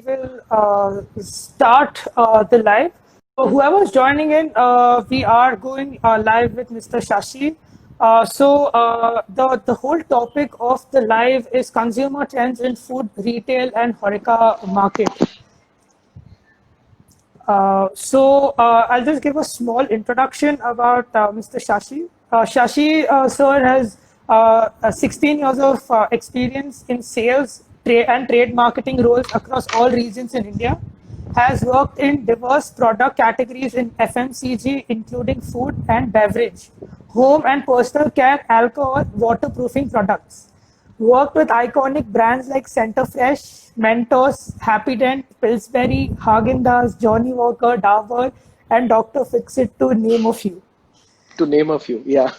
will start the live. So whoever's joining in, we are going live with Mr. Shashi. The whole topic of the live is consumer trends in food, retail, and HoReCa market. I'll just give a small introduction about Mr. Shashi. Shashi, sir, has 16 years of experience in sales and trade marketing roles across all regions in India. Has worked in diverse product categories in FMCG, including food and beverage, home and personal care, alcohol, waterproofing products. Worked with iconic brands like Centerfresh, Mentos, Happy Dent, Pillsbury, Haagen-Dazs, Johnny Walker, Dabur, and Dr. Fixit, to name a few. To name a few, yeah.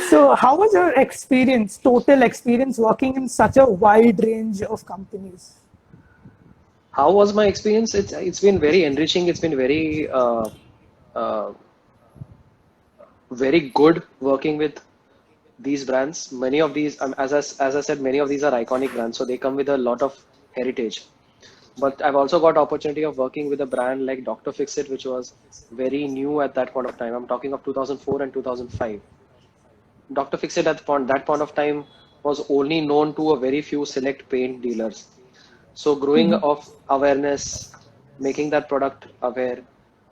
So, how was your experience, total experience, working in such a wide range of companies? How was my experience? It's been very enriching. It's been uh, very good working with these brands. Many of these, as I said, many of these are iconic brands, so they come with a lot of heritage. But I've also got opportunity of working with a brand like Dr. Fixit, which was very new at that point of time. I'm talking of 2004 and 2005. Dr. Fixit at that point of time was only known to a very few select paint dealers. So growing of awareness, making that product aware,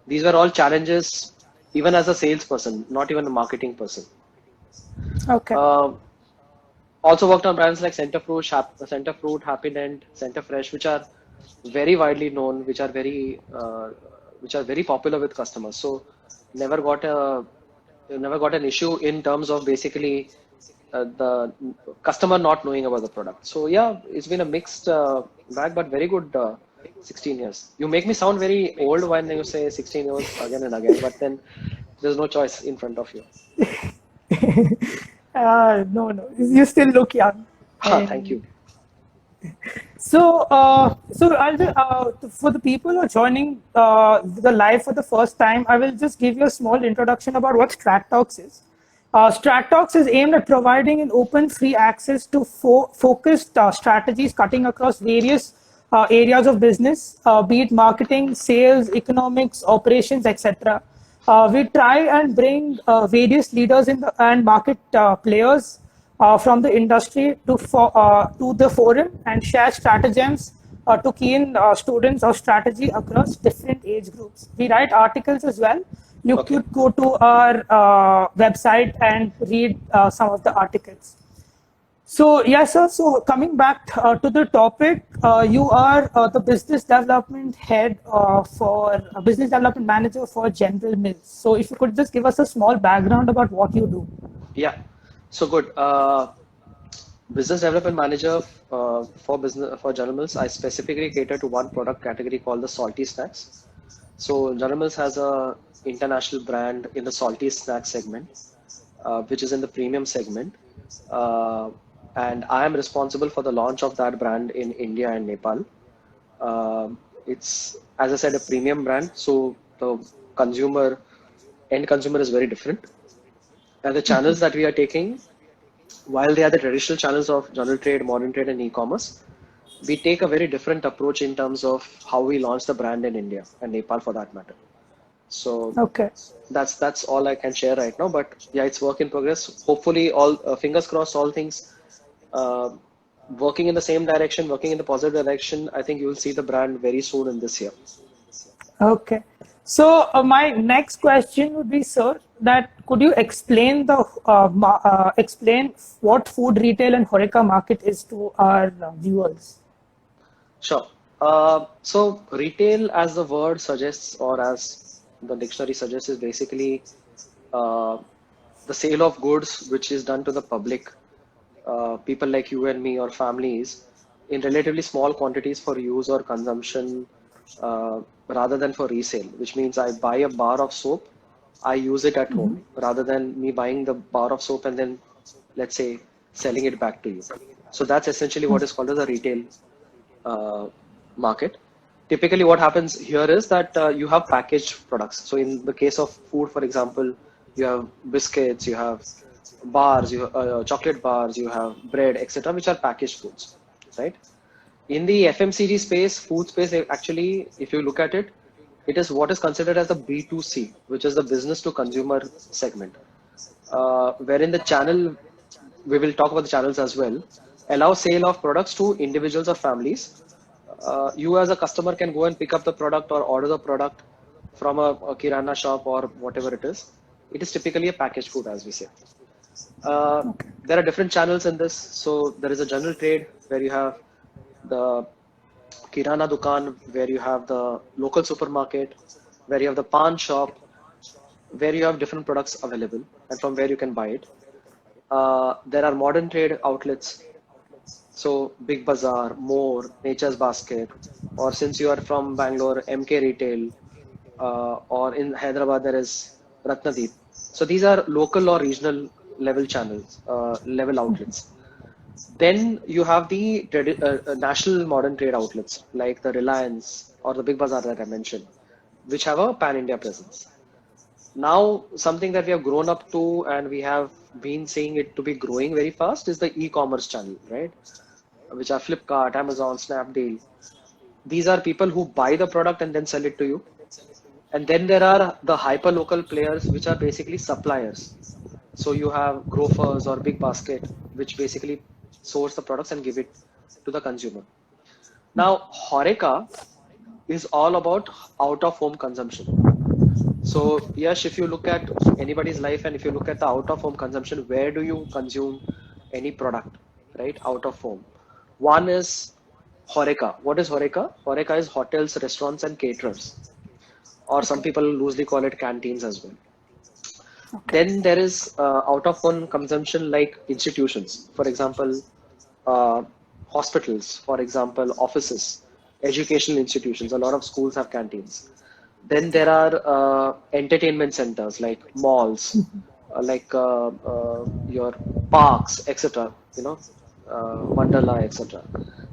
these were all challenges, even as a salesperson, not even a marketing person. Okay. Uh, Also worked on brands like Centerfruit, Happy Dent, Centerfresh, which are very widely known, which are very popular with customers. So never got a never got an issue in terms of basically the customer not knowing about the product. So yeah, it's been a mixed bag, but very good 16 years. You make me sound very old when you say 16 years again and again, but then there's no choice in front of you. No, you still look young. Thank And you. for the people who are joining the live for the first time, I will just give you a small introduction about what StratTalks is. StratTalks is aimed at providing an open, free access to focused strategies cutting across various areas of business, be it marketing, sales, economics, operations, etc. We try and bring various leaders and market players from the industry to the forum and share stratagems to keen students of strategy across different age groups. We write articles as well. You Okay. could go to our website and read some of the articles. So, yes, sir. So, coming back to the topic, you are the business development head for business development manager for General Mills. So, if you could just give us a small background about what you do. Yeah. So good. Business development manager for General Mills. I specifically cater to one product category called the salty snacks. So General Mills has a international brand in the salty snack segment, which is in the premium segment. Uh, and I am responsible for the launch of that brand in India and Nepal. It's, as I said, a premium brand, so the consumer end consumer is very different. And the channels that we are taking, while they are the traditional channels of general trade, modern trade, and e-commerce, we take a very different approach in terms of how we launch the brand in India and Nepal for that matter. So Okay. that's all I can share right now. But yeah, it's work in progress. Hopefully, all fingers crossed, all things uh, working in the same direction, working in the positive direction. I think you will see the brand very soon in this year. Okay. So my next question would be, sir, that could you explain explain what food retail and HoReCa market is to our viewers? Sure. So retail, as the word suggests, or as the dictionary suggests, is basically uh, the sale of goods which is done to the public, people like you and me or families, in relatively small quantities for use or consumption, rather than for resale. Which means I buy a bar of soap, I use it at home, rather than me buying the bar of soap and then, let's say, selling it back to you. So that's essentially what is called as a retail uh, market. Typically, what happens here is that you have packaged products. So, in the case of food, for example, you have biscuits, you have bars, you chocolate bars, you have bread, etc., which are packaged foods, right? In the FMCG space, food space, actually, if you look at it, it is what is considered as the B2C, which is the business to consumer segment, wherein the channel, we will talk about the channels as well, allow sale of products to individuals or families. You as a customer can go and pick up the product or order the product from a kirana shop or whatever it is. It is typically a packaged food, as we say. Okay. There are different channels in this. So there is a general trade where you have the kirana dukan, where you have the local supermarket, where you have the pan shop, where you have different products available and from where you can buy it. There are modern trade outlets. So Big Bazaar, More, Nature's Basket, or since you are from Bangalore, MK Retail, or in Hyderabad there is Ratnadeep. So these are local or regional level channels, level outlets. Then you have the national modern trade outlets like the Reliance or the Big Bazaar that I mentioned, which have a pan-India presence. Now, something that we have grown up to and we have been seeing it to be growing very fast is the e-commerce channel, right? Which are Flipkart, Amazon, Snapdeal. These are people who buy the product and then sell it to you. And then there are the hyper local players, which are basically suppliers. So you have Grofers or Big Basket, which basically source the products and give it to the consumer. Now, Horeca is all about out of home consumption. So, yes, if you look at anybody's life and if you look at the out of home consumption, where do you consume any product, right? Out of home. One is Horeca. What is Horeca? Horeca is hotels, restaurants, and caterers, or some Okay. people loosely call it canteens as well. Okay. Then there is out of home consumption like institutions, for example, uh, hospitals, for example, offices, educational institutions. A lot of schools have canteens. Then there are entertainment centers like malls, your parks, etc. You know, Wonderla, etc.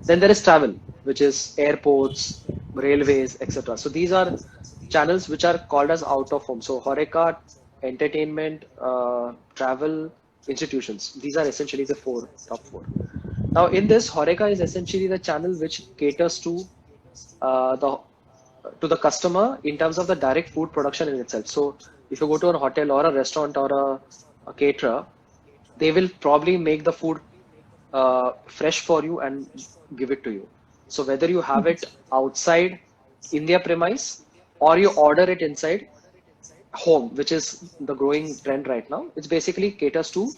Then there is travel, which is airports, railways, etc. So these are channels which are called as out of home. So Horeca, entertainment, travel, institutions. These are essentially the top four. Now, in this, Horeca is essentially the channel which caters the to the customer in terms of the direct food production in itself. So, if you go to a hotel or a restaurant or a caterer, they will probably make the food fresh for you and give it to you. So, whether you have it outside in their premise or you order it inside home, which is the growing trend right now, it's basically caters to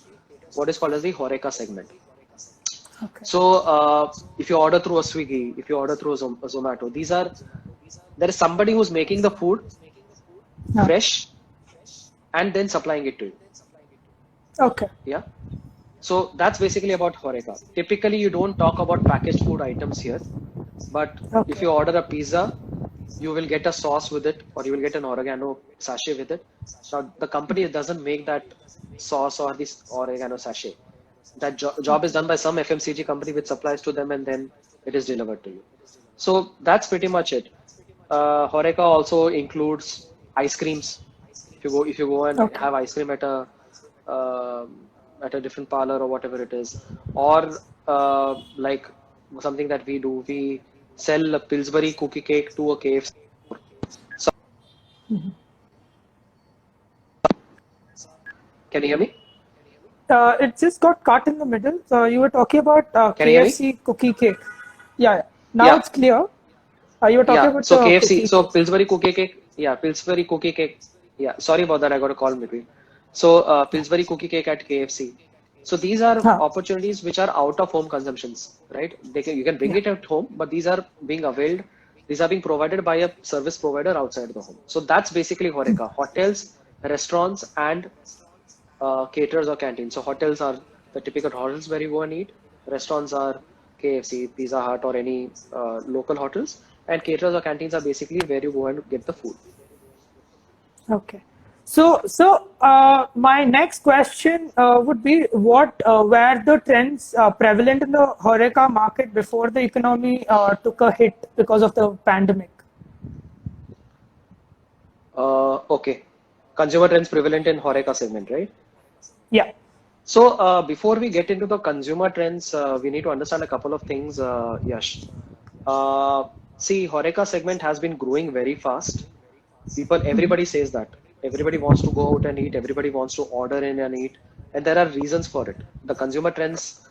what is called as the Horeca segment. Okay. So if you order through a Swiggy, if you order through a Zomato, there is somebody who's making the food Yeah. fresh and then supplying it to you. Okay. Yeah. So that's basically about Horeca. Typically, you don't talk about packaged food items here, but if Okay. you order a pizza, you will get a sauce with it, or you will get an oregano sachet with it. Now, the company doesn't make that sauce or this oregano sachet. That job is done by some FMCG company which supplies to them, and then it is delivered to you. So that's pretty much it. Horeca also includes ice creams. If you go and Okay. have ice cream at a different parlor or whatever it is, or like something that we do, we sell a Pillsbury cookie cake to a KFC. So, can you hear me? It just got cut in the middle. So you were talking about Can you hear me? KFC cookie cake. Yeah. Yeah. Now Yeah, it's clear. You were talking yeah. about So the KFC, cookie so cake. Pillsbury cookie cake. Yeah, Pillsbury cookie cake. Yeah, sorry about that. I got a call in between. So Pillsbury cookie cake at KFC. So these are Huh. opportunities which are out of home consumptions, right? You can bring Yeah. it at home, but these are being availed. These are being provided by a service provider outside the home. So that's basically Horeca. Hotels, restaurants, and caterers or canteens. So hotels are the typical hotels where you go and eat. Restaurants are KFC, Pizza Hut, or any local hotels. And caterers or canteens are basically where you go and get the food. Okay. My next question would be what were the trends prevalent in the Horeca market before the economy took a hit because of the pandemic? Okay. Consumer trends prevalent in Horeca segment, right? Yeah. So before we get into the consumer trends, we need to understand a couple of things, Yash. Uh, See, Horeca segment has been growing very fast. Everybody says that. Everybody wants to go out and eat. Everybody wants to order in and eat. And there are reasons for it. The consumer trends,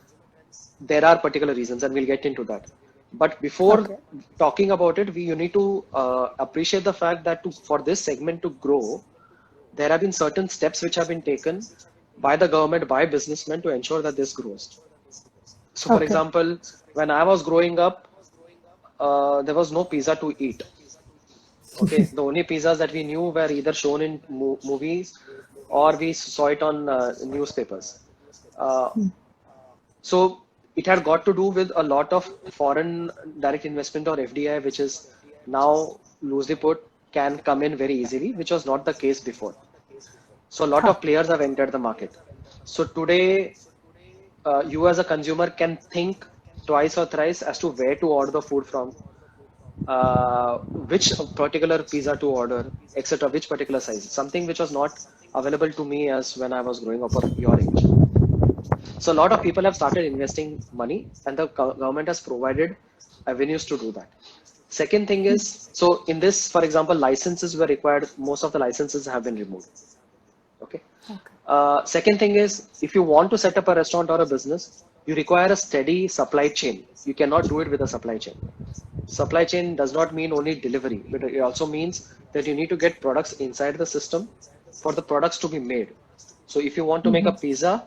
there are particular reasons, and we'll get into that. But before Okay. talking about it, you need to appreciate the fact that for this segment to grow, there have been certain steps which have been taken by the government, by businessmen to ensure that this grows. So, for Okay. example, when I was growing up, there was no pizza to eat. Okay, the only pizzas that we knew were either shown in movies or we saw it on newspapers. Uh, so it had got to do with a lot of foreign direct investment or FDI, which is now loosely put can come in very easily, which was not the case before. So a lot Huh. of players have entered the market. So today, you as a consumer can think twice or thrice as to where to order the food from, which particular pizza to order, etc., which particular size. Something which was not available to me as when I was growing up or your age. So a lot of people have started investing money, and the government has provided avenues to do that. Second thing is, so in this, for example, licenses were required. Most of the licenses have been removed. Okay. Okay. Second thing is, if you want to set up a restaurant or a business, you require a steady supply chain. You cannot do it with a supply chain. Supply chain does not mean only delivery, but it also means that you need to get products inside the system for the products to be made. So if you want to make a pizza,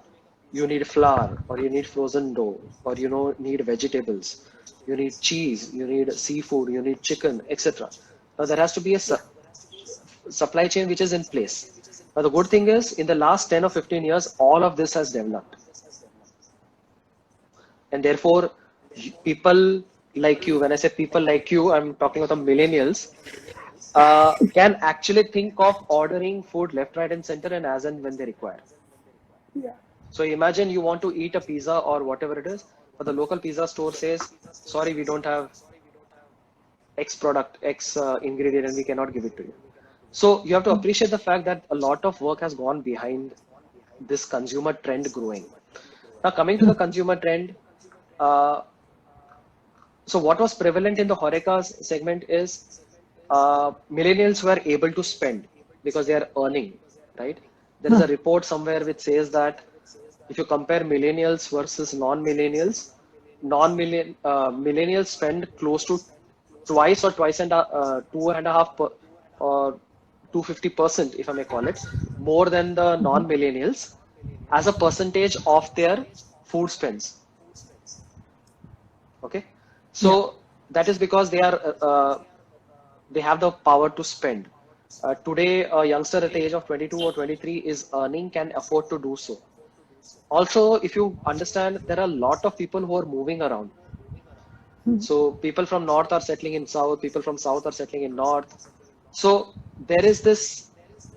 you need flour, or you need frozen dough, or need vegetables, you need cheese, you need seafood, you need chicken, etc. Now there has to be a Yeah. supply chain which is in place. Now the good thing is, in the last 10 or 15 years, all of this has developed, and therefore people like you, when I say people like you, I'm talking about the millennials, can actually think of ordering food left, right, and center, and as and when they require. Yeah. So imagine you want to eat a pizza or whatever it is, but the local pizza store says, sorry, we don't have X product, X ingredient, and we cannot give it to you. So you have to appreciate the fact that a lot of work has gone behind this consumer trend growing. Now, coming to the consumer trend, uh, so what was prevalent in the Horeca segment is millennials were able to spend because they are earning, right? There is a report somewhere which says that if you compare millennials versus millennials spend close to twice or twice and 2.5 or 250%, if I may call it, more than the non-millennials as a percentage of their food spends. Okay, Yeah. so that is because they have the power to spend. Today, a youngster at the age of 22 or 23 is earning, can afford to do so. Also, if you understand, there are a lot of people who are moving around. So people from north are settling in south, people from south are settling in north. So there is this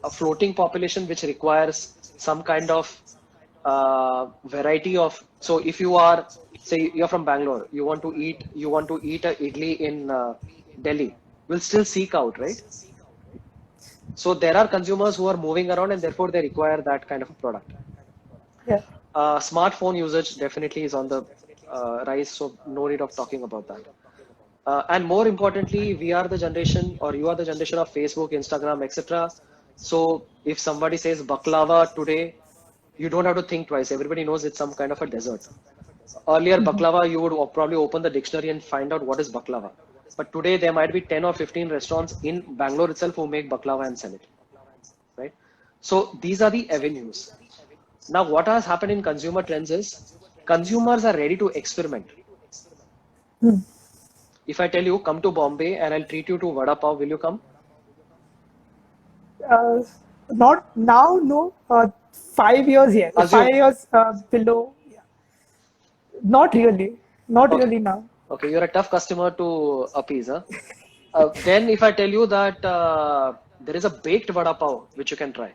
a floating population which requires some kind of variety of. So if you are, say, you're from Bangalore, you want to eat a idli in Delhi, will still seek out, right? So there are consumers who are moving around, and therefore they require that kind of a product. Yeah. Smartphone usage definitely is on the rise, so no need of talking about that. And more importantly, we are the generation, or you are the generation of Facebook, Instagram, etc. So if somebody says baklava today, you don't have to think twice. Everybody knows it's some kind of a dessert. Earlier, baklava, you would probably open the dictionary and find out what is baklava. But today, there might be 10 or 15 restaurants in Bangalore itself who make baklava and sell it, right? So these are the avenues. Now, what has happened in consumer trends is consumers are ready to experiment. If I tell you, come to Bombay and I'll treat you to vada pav, will you come? Uh, Not now, no. 5 years yet. Assume, 5 years below. Yeah. Not really. Not okay, really now. okay, you're a tough customer to appease, huh? Then if I tell you that there is a baked vada pav which you can try,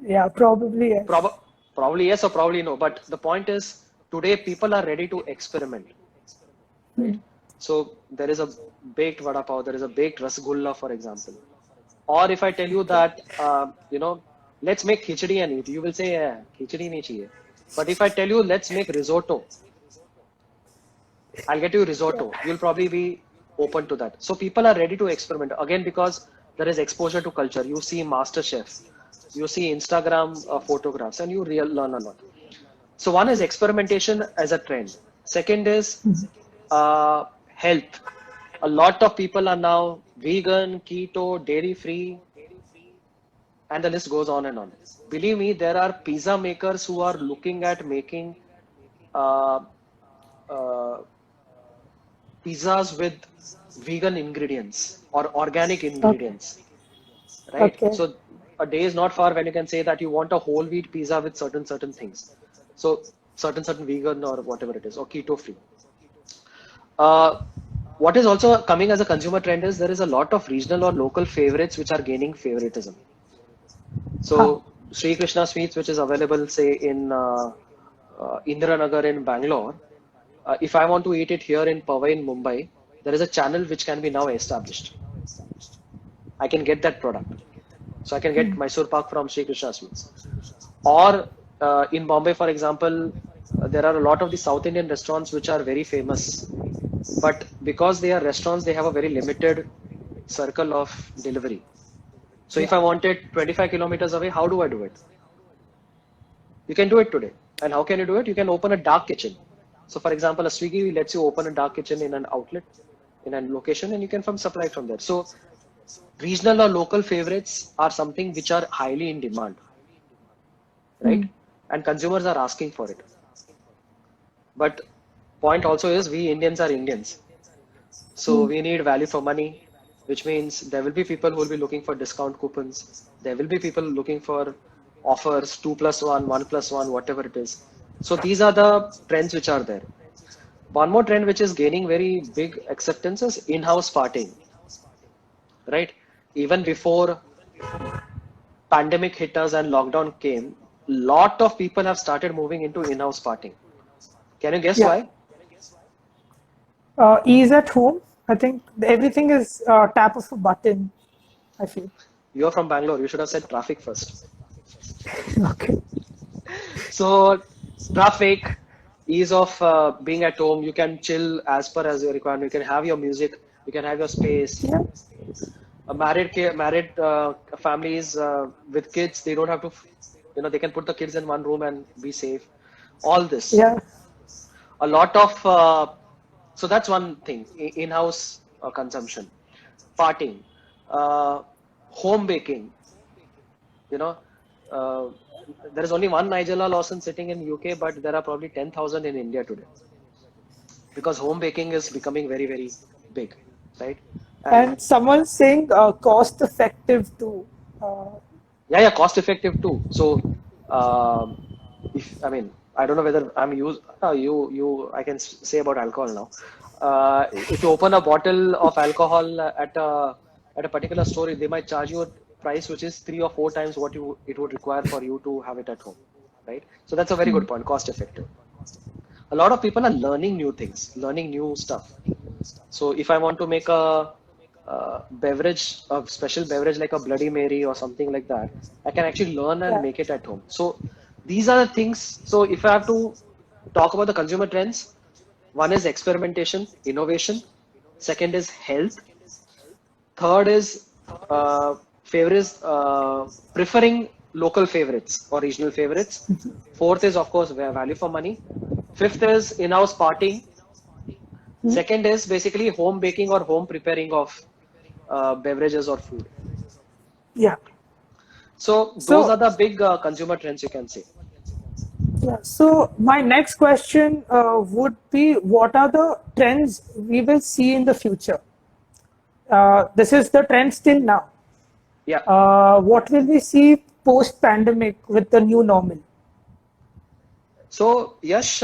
Yeah, probably yes. Prob probably yes or probably no. But the point is, today people are ready to experiment, right? So there is a baked vada pav, there is a baked rasgulla, for example. Or if I tell you that, let's make khichdi and eat. You will say, yeah, khichdi nahi chahiye. But if I tell you, let's make risotto, I'll get you risotto. You'll probably be open to that. So people are ready to experiment again because there is exposure to culture. You see MasterChef, you see Instagram photographs, and you learn a lot. So one is experimentation as a trend. Second is health. A lot of people are now vegan, keto, dairy free, and the list goes on and on. Believe me, there are pizza makers who are looking at making uh, uh, pizzas with vegan ingredients or organic Okay. ingredients, right? Okay. So a day is not far when you can say that you want a whole wheat pizza with certain things. So certain vegan or whatever it is or keto free. Uh, what is also coming as a consumer trend is there is a lot of regional or local favorites which are gaining favoritism. Huh. So Sri Krishna Sweets, which is available, say in Indiranagar in Bangalore, if I want to eat it here in Powai in Mumbai, there is a channel which can be now established. I can get that product. So I can get Mysore Pak from Sri Krishna Sweets. Or in Bombay, for example, there are a lot of the South Indian restaurants which are very famous. But because they are restaurants, they have a very limited circle of delivery. So if Yeah. I want it 25 kilometers away, how do I do it? You can do it today. And how can you do it? You can open a dark kitchen. So for example, a Swiggy lets you open a dark kitchen in an outlet, in a location, and you can supply from there. So regional or local favorites are something which are highly in demand, right? And consumers are asking for it. But point also is we Indians are Indians. So we need value for money, which means there will be people who will be looking for discount coupons. There will be people looking for offers, 2+1, 1+1, whatever it is. So these are the trends which are there. One more trend which is gaining very big acceptance is in-house partying, right? Even before pandemic hit us and lockdown came, lot of people have started moving into in-house partying. Can you guess Yeah. why? Ease at home. I think everything is tap of a button. I feel. You're from Bangalore. You should have said traffic first. Okay. So traffic, ease of being at home. You can chill as per as your requirement. You can have your music. You can have your space. Yeah. Married families with kids, they don't have to, they can put the kids in one room and be safe. All this, Yeah. a lot of, so that's one thing, in-house consumption, partying, uh, home baking, you know, uh, there is only one Nigella Lawson sitting in UK, but there are probably 10,000 in India today because home baking is becoming very, very big, right? And And someone's saying cost effective too. Uh, yeah, cost effective too. So, if I mean, I don't know whether I'm use I can say about alcohol now. If you open a bottle of alcohol at a particular store, they might charge you a price which is 3 or 4 times what it would require for you to have it at home, right? So that's a very good point, cost effective. A lot of people are learning new things, learning new stuff. So if I want to make a beverage, a special beverage like a Bloody Mary or something like that, I can actually learn and yeah. make it at home. So these are the things. So if I have to talk about the consumer trends, one is experimentation, innovation. Second is health. Third is favorites, preferring local favorites or regional favorites. Fourth is, of course, value for money. Fifth is in-house partying. Second is basically home baking or home preparing of beverages or food. Yeah. So those are So the big consumer trends you can say. yeah. So my next question would be, what are the trends we will see in the future? This is the trend still now. Yeah. What will we see post pandemic with the new normal? So Yash,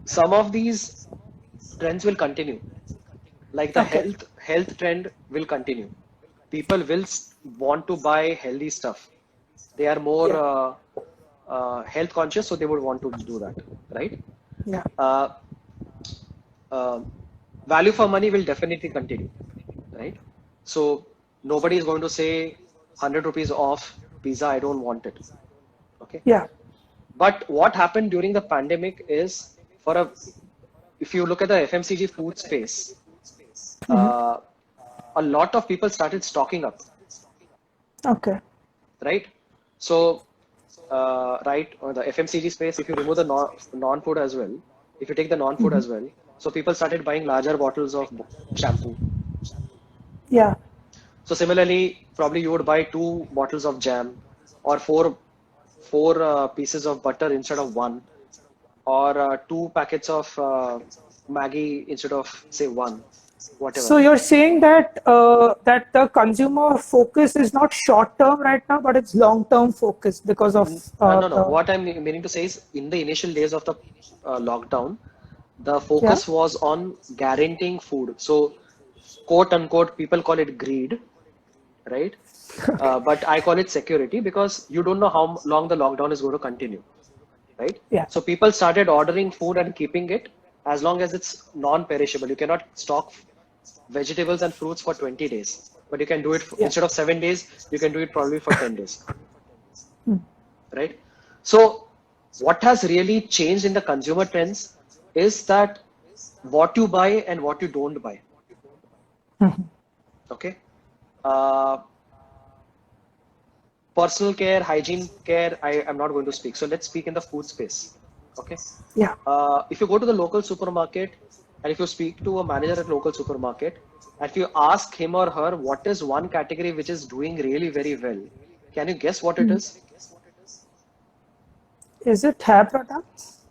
some of these trends will continue. Like the Okay. health trend will continue. People will want to buy healthy stuff. They are more Yeah. health conscious, so they would want to do that, right? Yeah. Uh, uh, Value for money will definitely continue, right? So nobody is going to say 100 rupees off pizza, I don't want it. Okay. Yeah. But what happened during the pandemic is, if you look at the FMCG food space, uh, a lot of people started stocking up, Okay. right? So, right, the FMCG space, if you remove the non-food as well, if you take the non-food as well, so people started buying larger bottles of shampoo. Yeah. So similarly, probably you would buy 2 bottles of jam, or four pieces of butter instead of one, or 2 packets of Maggie instead of say one, whatever. So you're saying that that the consumer focus is not short term right now, but it's long term focus because of No. the What I'm meaning to say is, in the initial days of the lockdown, the yeah. focus was on guaranteeing food. So, quote unquote, people call it greed, right? But I call it security, because you don't know how long the lockdown is going to continue, right? Yeah. So people started ordering food and keeping it as long as it's non-perishable. You cannot stock vegetables and fruits for 20 days, but you can do it Yeah. instead of 7 days, you can do it probably for 10 days, right? So what has really changed in the consumer trends is that what you buy and what you don't buy. Okay. Uh, Personal care, hygiene care, I am not going to speak. So let's speak in the food space. Okay. Yeah. If you go to the local supermarket and if you speak to a manager at local supermarket, and if you ask him or her what is one category which is doing really very well, can you guess what it is? Is it hair products?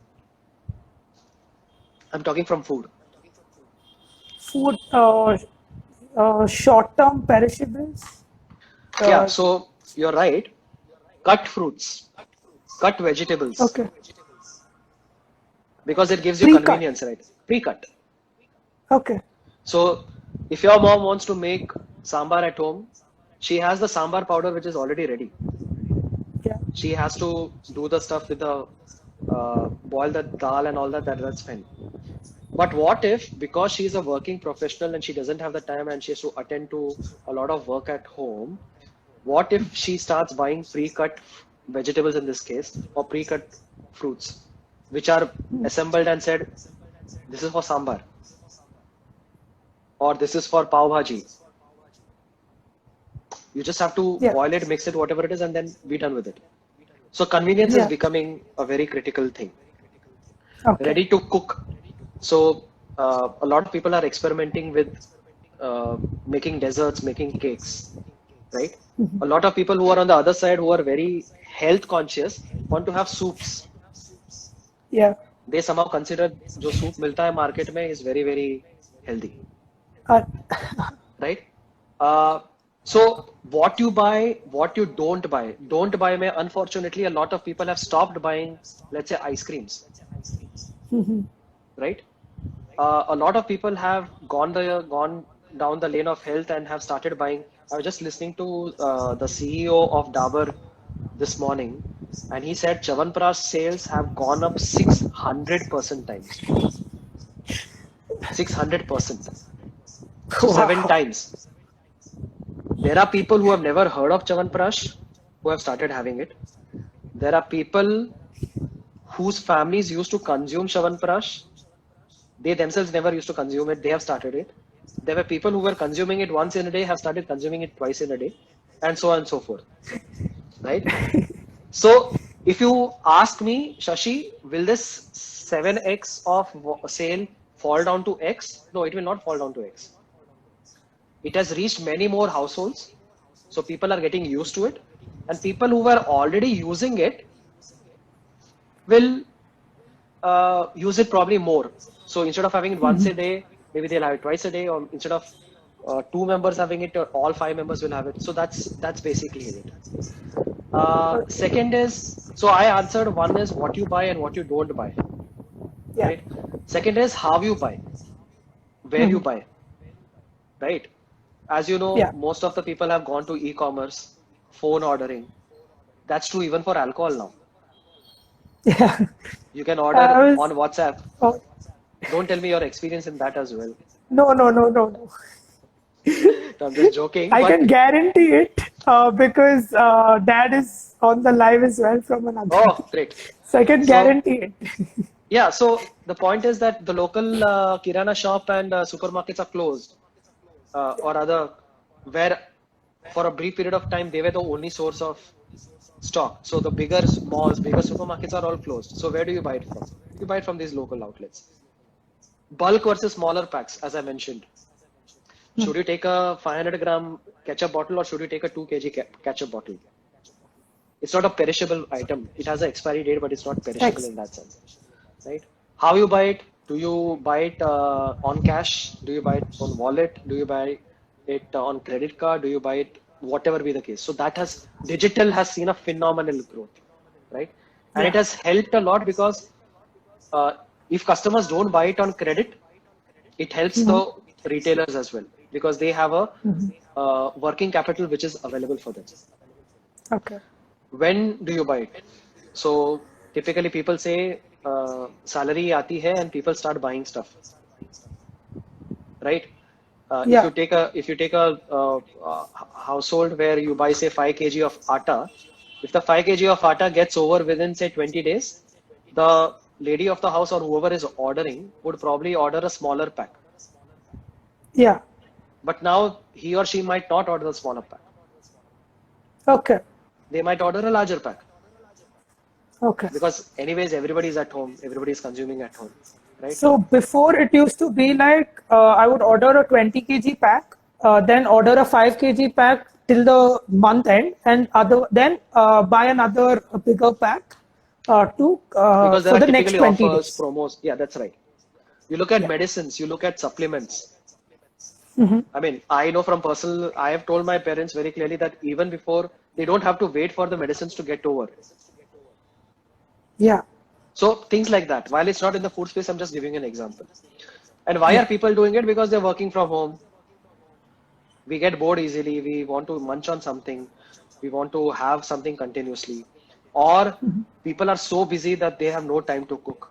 I'm talking from food. Food, short term perishables? Yeah, Uh, so you're right. Cut fruits, cut vegetables, okay. because it gives you Pre-cut. convenience, right? Pre-cut. Okay. So if your mom wants to make sambar at home, she has the sambar powder which is already ready. Yeah. She has to do the stuff with the boil the dal and all that. That's fine. But what if, because she's a working professional and she doesn't have the time and she has to attend to a lot of work at home, what if she starts buying pre-cut vegetables in this case, or pre-cut fruits, which are assembled and said, this is for sambar, or this is for pav bhaji. You just have to Yeah. boil it, mix it, whatever it is, and then be done with it. So convenience is Yeah. becoming a very critical thing. Okay. Ready to cook. So a lot of people are experimenting with making desserts, making cakes, right? A lot of people who are on the other side, who are very health conscious, want to have soups. Yeah. They somehow consider जो soup मिलता है market में is very very healthy, Uh, right? So what you buy, what you don't buy में, unfortunately, a lot of people have stopped buying, let's say, ice creams, right? A lot of people have gone down the lane of health and have started buying. I was just listening to the CEO of Dabur this morning, and he said Chyawanprash sales have gone up 600% times. 600%. So wow. 7 times. There are people who have never heard of Chyawanprash who have started having it. There are people whose families used to consume Chyawanprash. They themselves never used to consume it. They have started it. There were people who were consuming it once in a day, have started consuming it twice in a day, and so on and so forth. Right? So if you ask me, Shashi, will this 7x of sale fall down to X? No, it will not fall down to X. It has reached many more households. So people are getting used to it. And people who were already using it will use it probably more. So instead of having it once a day, maybe they'll have it twice a day, or instead of 2 members having it, all 5 members will have it. So that's basically it. Second is, so I answered, one is what you buy and what you don't buy, Yeah. right? Second is how you buy, where you buy, right? As you know, Yeah. most of the people have gone to e-commerce, phone ordering. That's true even for alcohol now. Yeah. You can order I was- on WhatsApp. Oh, Don't tell me your experience in that as well. no. I'm just joking. I but can guarantee it. Because dad is on the live as well from another. Oh, great. So I can So, guarantee it. yeah, so the point is that the local kirana shop and supermarkets are closed, or other, where for a brief period of time they were the only source of stock. So the bigger malls, bigger supermarkets are all closed. So where do you buy it from? You buy it from these local outlets. Bulk versus smaller packs, as I mentioned. Should you take a 500-gram ketchup bottle or should you take a 2 kg ketchup bottle? It's not a perishable item. It has an expiry date, but it's not perishable in that sense, right? How you buy it? Do you buy it on cash? Do you buy it on wallet? Do you buy it on credit card? Do you buy it whatever be the case? So that has digital has seen a phenomenal growth, right? And it Yeah. has helped a lot because uh, if customers don't buy it on credit, it helps the retailers as well because they have a working capital which is available for them. Okay. When do you buy it? So typically people say salary aati hai and people start buying stuff, right? Yeah. If you take a household where you buy say 5 kg of atta, if the 5 kg of atta gets over within say 20 days, the lady of the house or whoever is ordering would probably order a smaller pack. Yeah. But now he or she might not order a smaller pack. Okay. They might order a larger pack Okay. because anyways everybody is at home, everybody is consuming at home, right? So before it used to be like I would order a 20 kg pack, then order a 5 kg pack till the month end, and then buy another bigger pack Because there for are the next typically 20 offers, days. promos. Yeah, that's right. You look at Yeah. medicines, you look at supplements. I mean, I know from personal, I have told my parents very clearly that even before, they don't have to wait for the medicines to get over. Yeah. So things like that. While it's not in the food space, I'm just giving an example. And why are Yeah. people doing it? Because they're working from home. We get bored easily. We want to munch on something. We want to have something continuously. Or people are so busy that they have no time to cook,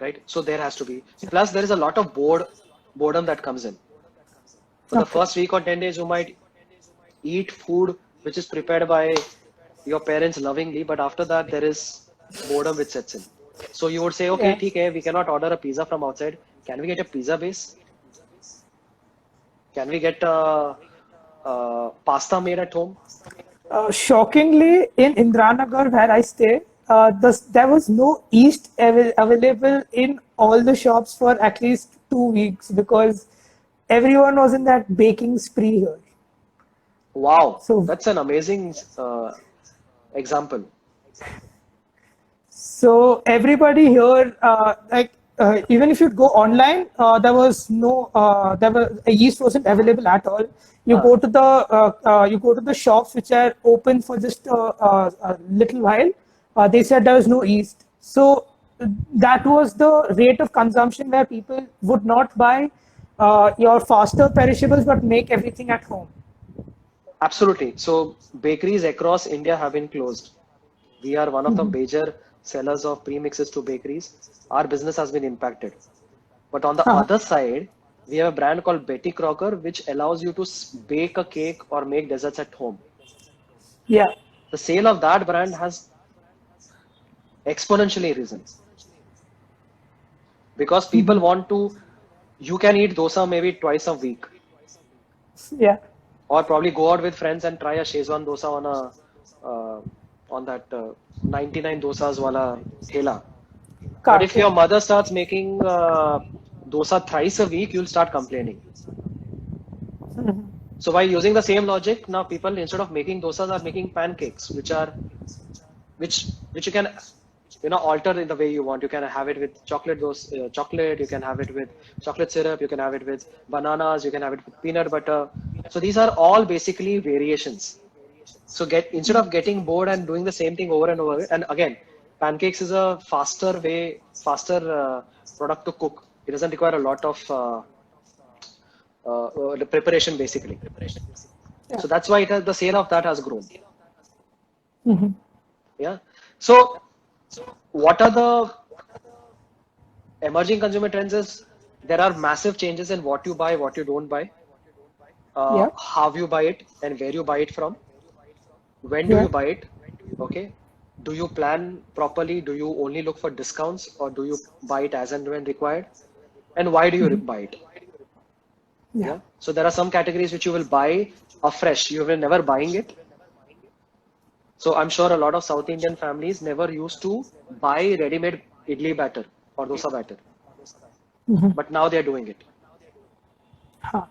right? So there has to be. Plus, there is a lot of boredom that comes in. For the Okay. first week or 10 days, you might eat food which is prepared by your parents lovingly, but after that, there is boredom which sets in. So you would say, okay, Yeah. ठीक है, we cannot order a pizza from outside. Can we get a pizza base? Can we get pasta made at home? Shockingly, in Indranagar, where I stay, there was no yeast available in all the shops for at least 2 weeks because everyone was in that baking spree here. Wow, So, that's an amazing example. so everybody here, even if you go online, yeast wasn't available at all. You go to the shops which are open for just a little while. They said there was no yeast. So that was the rate of consumption where people would not buy your faster perishables but make everything at home. Absolutely. So bakeries across India have been closed. We are one of the major sellers of premixes to bakeries. Our business has been impacted. But on the Uh-huh. other side, we have a brand called Betty Crocker, which allows you to bake a cake or make desserts at home. Yeah. The sale of that brand has exponentially risen because people want to, you can eat dosa maybe twice a week Yeah. or probably go out with friends and try a Szechuan dosa on that 99 dosas wala thela. But Cart, if yeah. your mother starts making dosa thrice a week, you'll start complaining. So by using the same logic, now people instead of making dosas are making pancakes, which you can alter in the way you want. You can have it with chocolate. You can have it with chocolate syrup. You can have it with bananas. You can have it with peanut butter. So these are all basically variations. So instead of getting bored and doing the same thing over and over, and again, pancakes is a faster product to cook. It doesn't require a lot of the preparation basically. Yeah. So that's why the sale of that has grown. Yeah. So what are the emerging consumer trends? Is there are massive changes in what you buy, what you don't buy. Yeah. how you buy it and where you buy it from, when do Yeah. you buy it, okay? Do you plan properly? Do you only look for discounts, or do you buy it as and when required? And why do you buy it? Yeah. Yeah. So there are some categories which you will buy afresh. You will never buying it. So I'm sure a lot of South Indian families never used to buy ready-made idli batter or dosa batter, but now they are doing it, Huh.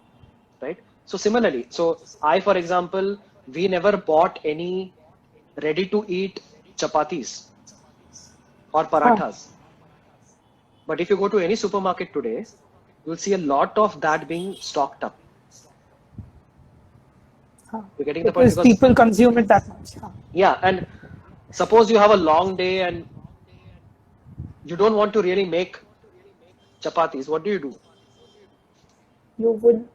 right? So similarly, so I, for example, we never bought any ready-to-eat chapatis or Huh. parathas. But if you go to any supermarket today, you'll see a lot of that being stocked up. Huh. You're getting the point? Because Because, people consume it that much. Huh. yeah, and suppose you have a long day and you don't want to really make chapatis, what do you do? You would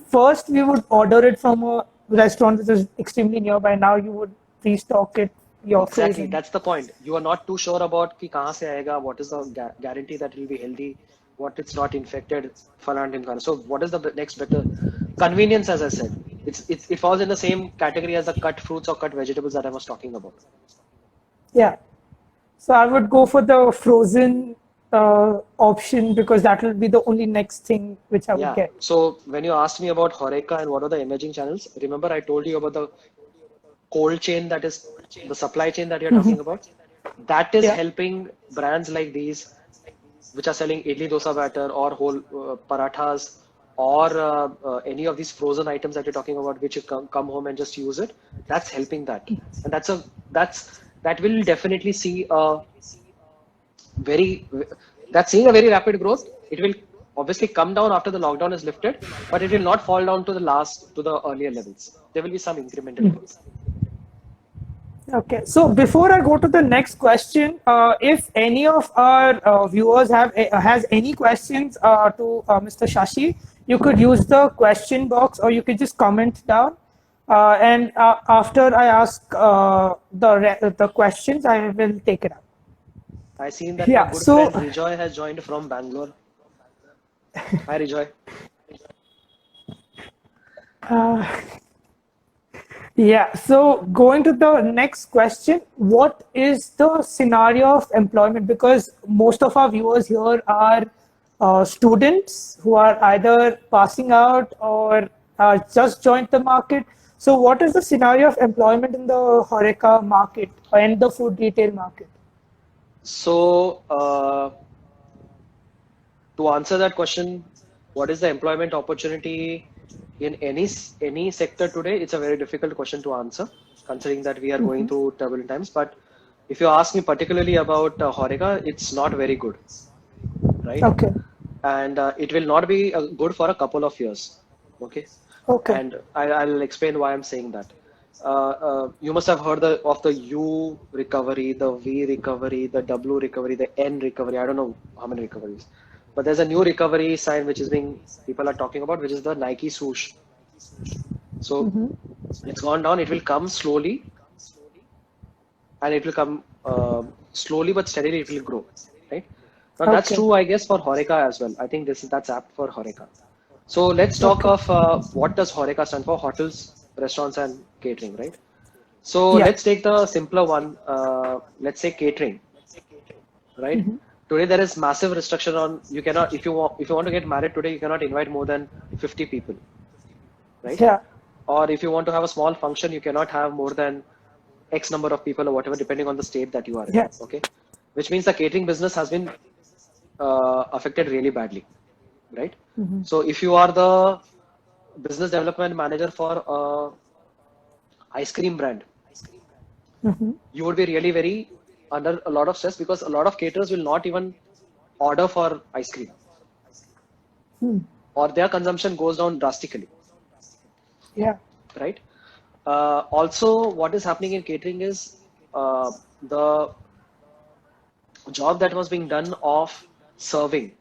first we would order it from a restaurant which is extremely nearby. Now you would restock it. You're Exactly, frozen. that's the point. You are not too sure about ki kahan se aayega, what is the guarantee that it will be healthy, what it's not infected, falan and so what is the next better convenience? As I said, it falls in the same category as the cut fruits or cut vegetables that I was talking about. Yeah. So I would go for the frozen option because that will be the only next thing which I would Yeah. get. So when you asked me about Horeca and what are the emerging channels, remember I told you about the cold chain, that is the supply chain that you're talking about. That is Yeah. helping brands like these, which are selling idli dosa batter or whole parathas, or any of these frozen items that you're talking about, which you come home and just use it. That's helping that, and that will definitely see a very that's seeing a very rapid growth. It will obviously come down after the lockdown is lifted, but it will not fall down to the earlier levels. There will be some incremental growth. Okay, so before I go to the next question, if any of our viewers has any questions to Mr. Shashi, you could use the question box or you could just comment down. And after I ask the questions, I will take it up. I seen that my Yeah. good friend So Rejoy has joined from Bangalore. Hi Rejoy. yeah. So going to the next question, what is the scenario of employment? Because most of our viewers here are students who are either passing out or just joined the market. So what is the scenario of employment in the Horeca market and the food retail market? So to answer that question, what is the employment opportunity in any sector today? It's a very difficult question to answer, considering that we are going through turbulent times. But if you ask me particularly about Horeca, it's not very good, right? Okay. And it will not be good for a couple of years. Okay, Okay. and I'll explain why I'm saying that. You must have heard of the U recovery, the V recovery, the W recovery, the N recovery. I don't know how many recoveries, but there's a new recovery sign which is being people are talking about, which is the Nike swoosh. So it's gone down. It will come slowly, and it will come slowly but steadily. It will grow, right? Now that's Okay. true, I guess, for Horeca as well. I think that's apt for Horeca. So let's talk Okay. of what does Horeca stand for? Hotels, restaurants, and catering, right? So Yeah. let's take the simpler one. Let's say catering, right? Today there is massive restriction on you cannot if you want to get married today you cannot invite more than 50 people, right? Yeah. Or if you want to have a small function you cannot have more than X number of people or whatever depending on the state that you are in. Yeah. Okay, which means the catering business has been affected really badly, right? So if you are the business development manager for a ice cream brand, you would be really very under a lot of stress because a lot of caterers will not even order for ice cream or their consumption goes down drastically, Yeah. right? Also, what is happening in catering is the job that was being done of serving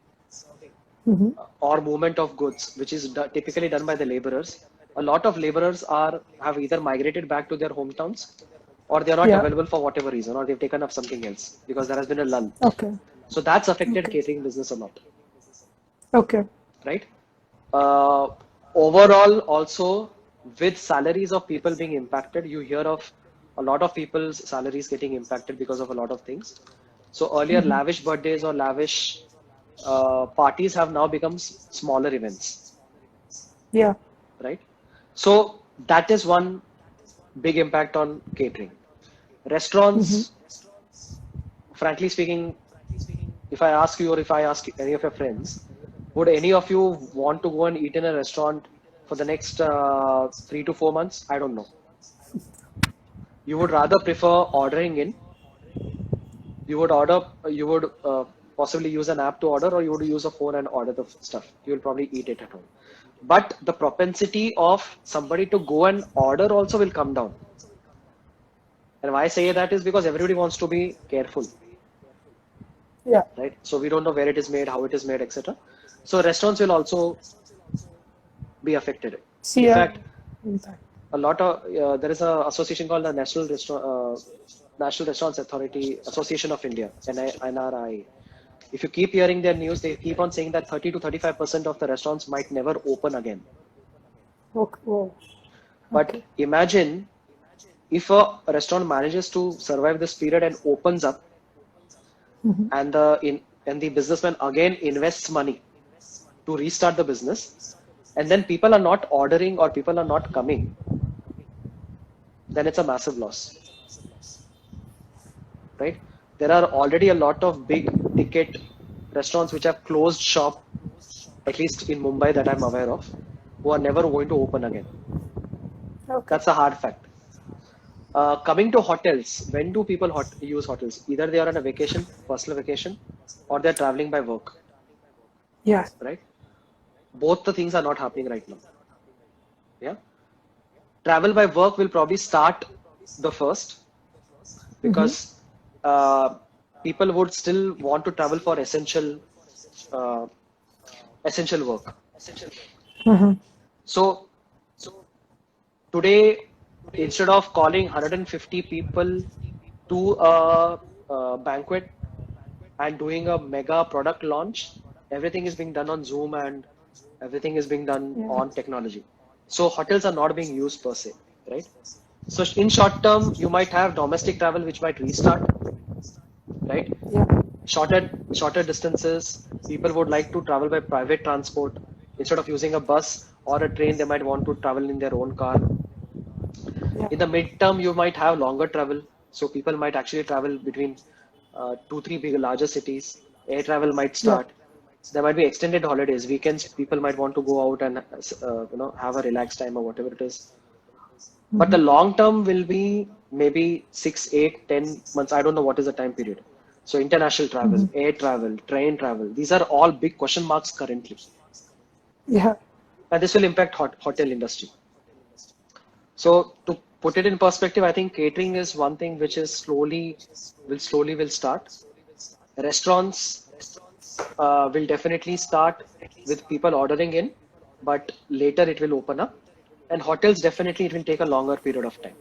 or movement of goods, which is typically done by the laborers. A lot of laborers have either migrated back to their hometowns or they are not Yeah. available for whatever reason or they've taken up something else because there has been a lull. Okay. So that's affected Okay. catering business a lot, Okay. right? Uh, overall, also with salaries of people being impacted, you hear of a lot of people's salaries getting impacted because of a lot of things. So earlier, lavish birthdays or lavish parties have now become smaller events, Yeah. right? So that is one big impact on catering. Restaurants, frankly speaking, if I ask you or if I ask any of your friends, would any of you want to go and eat in a restaurant for the next 3 to 4 months? I don't know. You would rather prefer ordering in. You would you would possibly use an app to order, or you would use a phone and order the stuff. You will probably eat it at home. But the propensity of somebody to go and order also will come down. And why I say that is because everybody wants to be careful, Yeah. right? So we don't know where it is made, how it is made, etc. So restaurants will also be affected. See In ya. fact, a lot of there is a association called the National Restaurants Authority Association of India, NRI. If you keep hearing their news, they keep on saying that 30 to 35% of the restaurants might never open again. Okay. Oh, But okay. imagine if a restaurant manages to survive this period and opens up, and the businessman again invests money to restart the business, and then people are not ordering or people are not coming, then it's a massive loss, right? There are already a lot of big ticket restaurants which have closed shop, at least in Mumbai that I'm aware of, who are never going to open again. Okay. That's a hard fact. Coming to hotels, when do people use hotels? Either they are on a vacation, personal vacation, or they're traveling by work, Yeah. right? Both the things are not happening right now. Yeah. Travel by work will probably start the first because uh, people would still want to travel for uh, essential work. So today, instead of calling 150 people to a banquet and doing a mega product launch, everything is being done on Zoom and everything is being done Yeah. on technology. So hotels are not being used per se, right? So in short term, you might have domestic travel which might restart, right? Yeah. Shorter distances, people would like to travel by private transport instead of using a bus or a train. They might want to travel in their own car. Yeah. In the midterm, you might have longer travel, so people might actually travel between 2, 3 big larger cities. Air travel might Yeah. start. There might be extended holidays, weekends. People might want to go out and have a relaxed time or whatever it is. But the long term will be maybe 6, 8, 10 months. I don't know what is the time period. So international travel, air travel, train travel. These are all big question marks currently, Yeah. and this will impact hotel industry. So to put it in perspective, I think catering is one thing which is slowly will start. Restaurants will definitely start with people ordering in, but later it will open up. And hotels definitely it will take a longer period of time.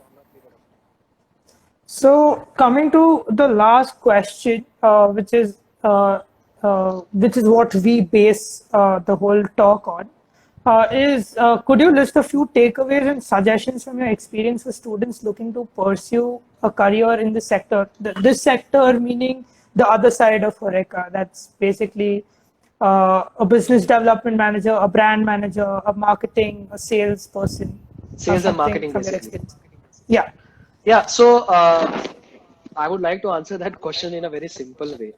So coming to the last question, which is what we base the whole talk on, is could you list a few takeaways and suggestions from your experience for students looking to pursue a career in this sector? This sector meaning the other side of Horeca. That's basically a business development manager, a brand manager, a marketing, a sales person, or Sales and something marketing from your basically. experience. Yeah. Yeah, so I would like to answer that question in a very simple way,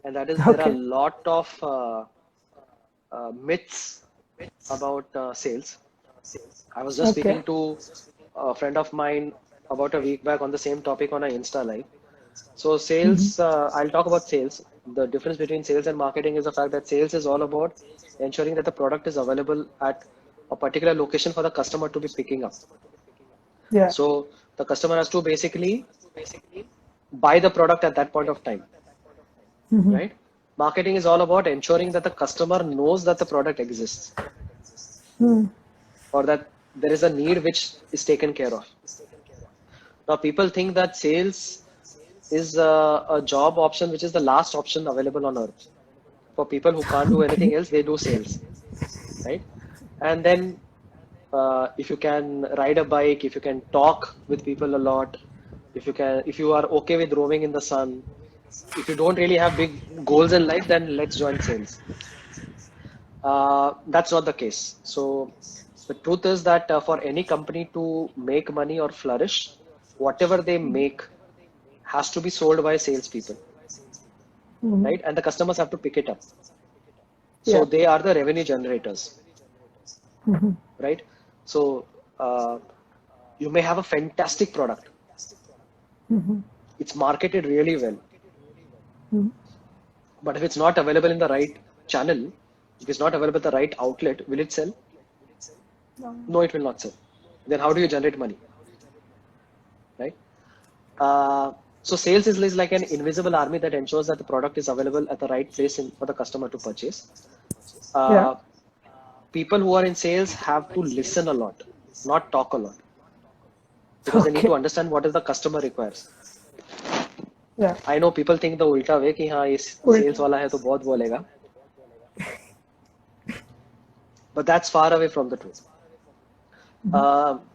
and that is there are a Okay. lot of myths about sales. I was just Okay. speaking to a friend of mine about a week back on the same topic on an Insta live. So sales, I'll talk about sales. The difference between sales and marketing is the fact that sales is all about ensuring that the product is available at a particular location for the customer to be picking up. Yeah. So the customer has to basically buy the product at that point of time, right? Marketing is all about ensuring that the customer knows that the product exists or that there is a need which is taken care of. Now, people think that sales is a job option which is the last option available on earth. For people who can't do anything Okay. else, they do sales, right? And then if you can ride a bike, if you can talk with people a lot, if you are okay with roaming in the sun, if you don't really have big goals in life, then let's join sales. That's not the case. So the truth is that for any company to make money or flourish, whatever they make has to be sold by salespeople, Mhm. right? And the customers have to pick it up. So Yeah. they are the revenue generators, Mhm. right? So uh, you may have a fantastic product. Mhm. It's marketed really well, Mhm. but if it's not available in the right channel, if it's not available at the right outlet, will it sell? No, it will not sell. Then how do you generate money, right? So sales is like an invisible army that ensures that the product is available at the right place for the customer to purchase. Yeah. Uh, People who are in sales have to listen a lot, not talk a lot, because they need to Okay. understand what is the customer requires. Yeah. I know people think the ulta way कि हाँ ये Cool. sales वाला है तो बहुत बोलेगा, but that's far away from the truth.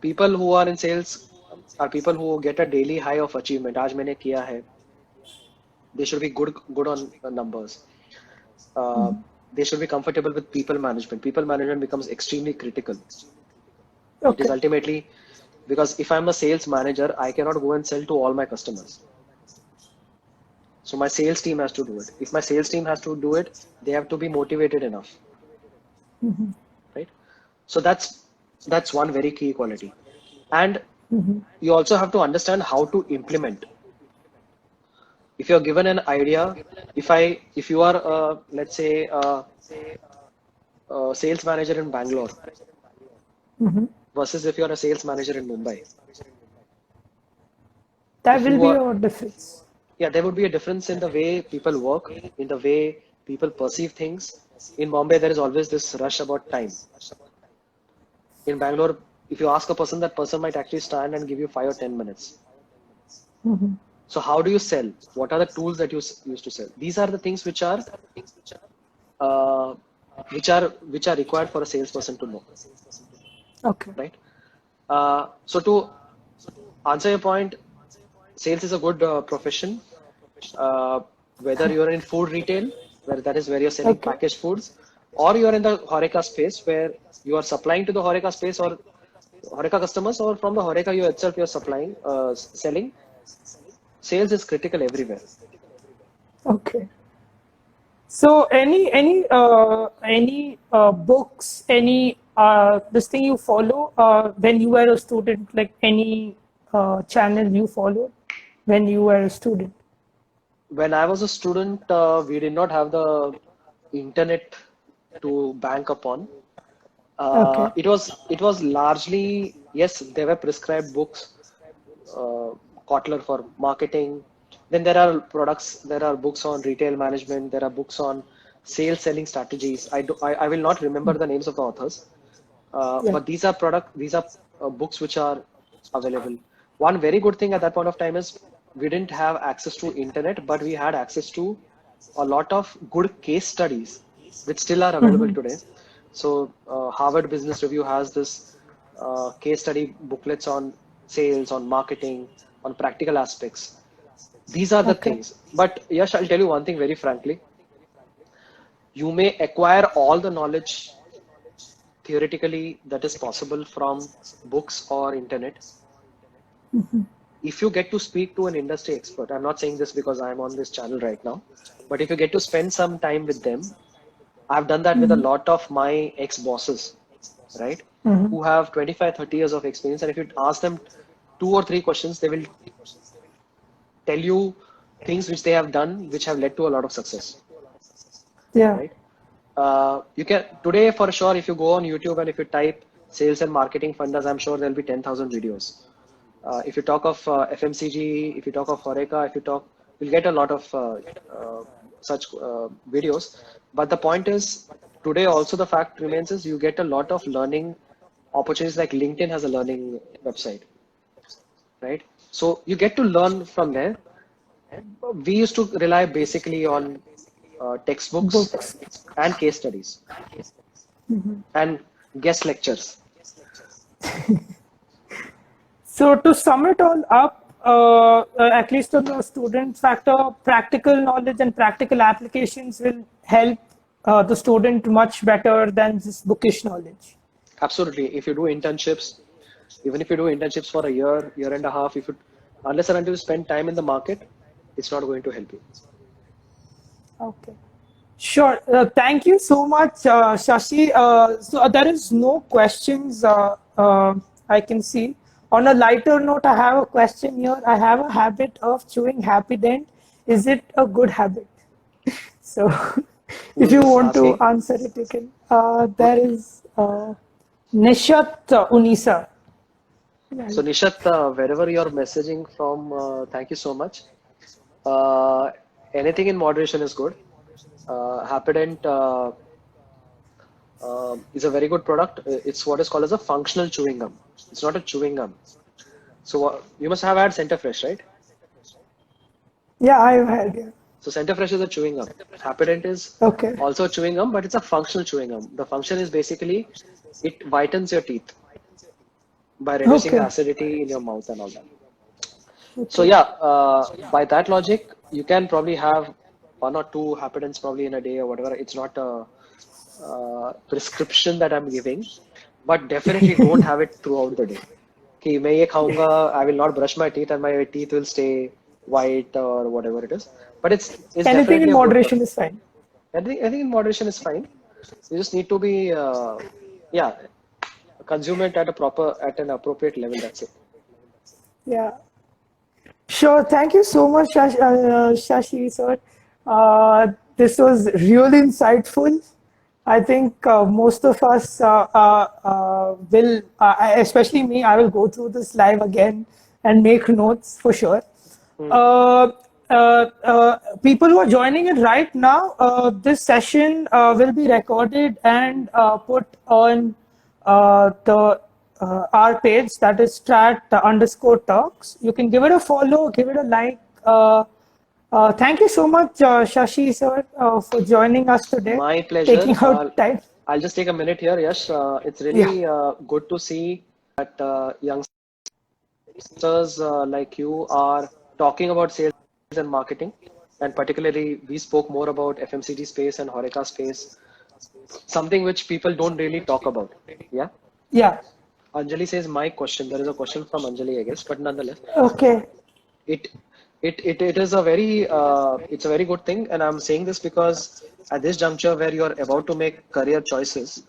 People who are in sales are people who get a daily high of achievement. आज मैंने किया है. They should be good on numbers. Uh, they should be comfortable with people management. People management becomes extremely critical. It is Okay. ultimately because if I'm a sales manager, I cannot go and sell to all my customers. So my sales team has to do it. If my sales team has to do it, they have to be motivated enough, right? So that's one very key quality. And you also have to understand how to implement. If you're given an idea, if you are let's say a sales manager in Bangalore versus if you're a sales manager in Mumbai, That if will you be are a difference. yeah, there would be a difference in the way people work, in the way people perceive things. In Bombay, there is always this rush about time. In Bangalore, if you ask a person, that person might actually stand and give you 5 or 10 minutes. So how do you sell? What are the tools that you use to sell? These are the things uh, which are required for a salesperson to know, Okay. right? So to answer your point, sales is a good profession. Uh, Whether you're in food retail, where that is where you're selling Okay. packaged foods, or you're in the Horeca space where you are supplying to the Horeca space or Horeca customers, or from the Horeca you itself you're supplying, selling. Sales is critical everywhere. Okay. So any books, any this thing you follow when you were a student, like any channel you followed when you were a student? When I was a student, we did not have the internet to bank upon. Okay. It was largely, yes, there were prescribed books, uh, Kotler for marketing. Then there are books on retail management. There are books on sales selling strategies. I will not remember the names of the authors, Yeah. but these are books which are available. One very good thing at that point of time is we didn't have access to internet, but we had access to a lot of good case studies, which still are available today. So Harvard Business Review has this case study booklets on sales, on marketing, on practical aspects. These are the Okay. things. But Yash, I'll tell you one thing very frankly. You may acquire all the knowledge theoretically that is possible from books or internet. If you get to speak to an industry expert, I'm not saying this because I'm on this channel right now, but if you get to spend some time with them, I've done that with a lot of my ex bosses, right? Who have 25, 30 years of experience. And if you ask them 2 or 3 questions, they will tell you things which they have done, which have led to a lot of success, Yeah. right? You can today for sure if you go on YouTube and if you type sales and marketing fundas, I'm sure there'll be 10,000 videos. If you talk of FMCG, if you talk of Horeca, if you talk, you'll get a lot of such videos. But the point is, today also the fact remains is you get a lot of learning opportunities. Like LinkedIn has a learning website, right? So you get to learn from there. We used to rely basically on textbooks Books. and case studies. And guest lectures. So to sum it all up, at least on the student factor, practical knowledge and practical applications will help the student much better than just bookish knowledge. Absolutely. If you do internships, even if you do internships for a year and a half, if you, unless and until you spend time in the market, it's not going to help you. Okay. Sure. Thank you so much, Shashi. So there is no questions I can see. On a lighter note, I have a question here. I have a habit of chewing Happy Dent. Is it a good habit? So Who if is you this want to asking? answer it, you can. There is Nishat Unisa. So Nishat, wherever you're messaging from, thank you so much. Uh, Anything in moderation is good. Happydent is a very good product. It's what is called as a functional chewing gum. It's not a chewing gum. So you must have had Centerfresh, right? Yeah, I've had. Yeah. So Centerfresh is a chewing gum. Happydent is Okay. also a chewing gum, but it's a functional chewing gum. The function is basically it whitens your teeth by reducing the Okay. acidity in your mouth and all that. So Okay. yeah, by that logic, you can probably have one or two Happydents probably in a day or whatever. It's not a prescription that I'm giving, but definitely don't have it throughout the day. कि मैं ये खाऊंगा, I will not brush my teeth and my teeth will stay white or whatever it is. But it's Anything in definitely a good moderation product. is fine. I think in moderation is fine. You just need to be yeah, consume it at an appropriate level. That's it. Yeah. Sure. Thank you so much, Shashi, sir. This was really insightful. I think most of us will, especially me, I will go through this live again and make notes for sure. Uh, People who are joining it right now, this session will be recorded and put on the our page, that is strat_talks. You can give it a follow, give it a like. Thank you so much, Shashi sir, for joining us today, My pleasure. taking out time. I'll just take a minute here. Yes, it's Yeah, really good to see that youngsters like you are talking about sales and marketing. And particularly, we spoke more about FMCG space and Horeca space, something which people don't really talk about. Yeah. yeah. Anjali says, my question. There is a question from Anjali, I guess, but nonetheless, Okay. it it is a very it's a very good thing, and I'm saying this because at this juncture where you're about to make career choices,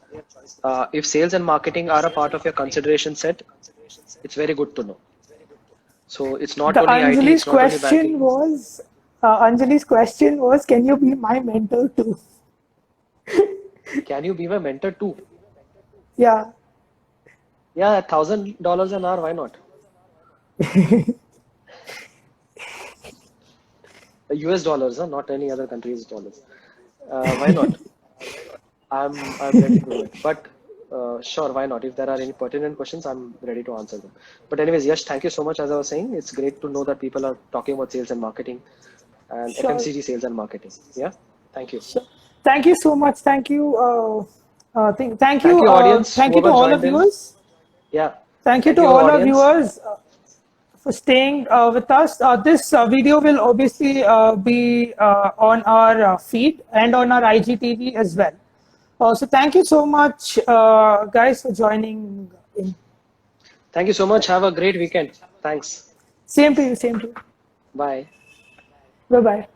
if sales and marketing are a part of your consideration set, it's very good to know. So it's not The only IT, it's not only banking. Anjali's question was, can you be my mentor too? Can you be my mentor too? Yeah. Yeah, $1,000 an hour, why not? US dollars, huh? Not any other country's dollars. Why not? I'm ready to do it. But sure, why not? If there are any pertinent questions, I'm ready to answer them. But anyways, yes, thank you so much. As I was saying, it's great to know that people are talking about sales and marketing and Sure. FMCG sales and marketing. Yeah, thank you. Sure. Thank you so much. Thank you. Thank you, audience, Thank you to whoever all our joined in. viewers. Yeah, Thank you thank to you, all our audience. viewers for staying with us. This video will obviously be on our feed and on our IGTV as well. So thank you so much, guys, for joining in. Thank you so much. Have a great weekend. Thanks. Same to you. Same to you. Bye. Bye bye.